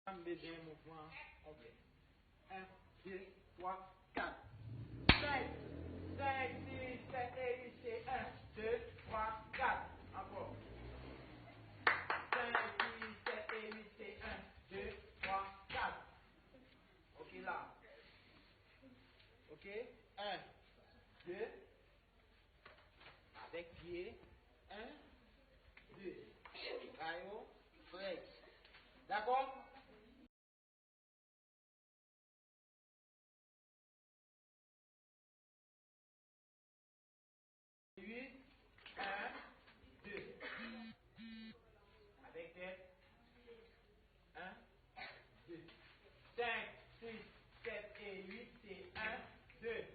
Deuxième mouvement complet. 1, 2, 3, 4. 5, 5, 6, 7 et 8, c'est 1, 2, 3, 4. Encore. 5, 6, 7 et 8, c'est 1, 2, 3, 4. Ok, là. Ok. 1, 2. Avec pied. 1, 2. Caillot, flex. D'accord? 8, 1, 2. Avec tête. 1, 2. 5, 6, 7 et 8, c'est 1, 2.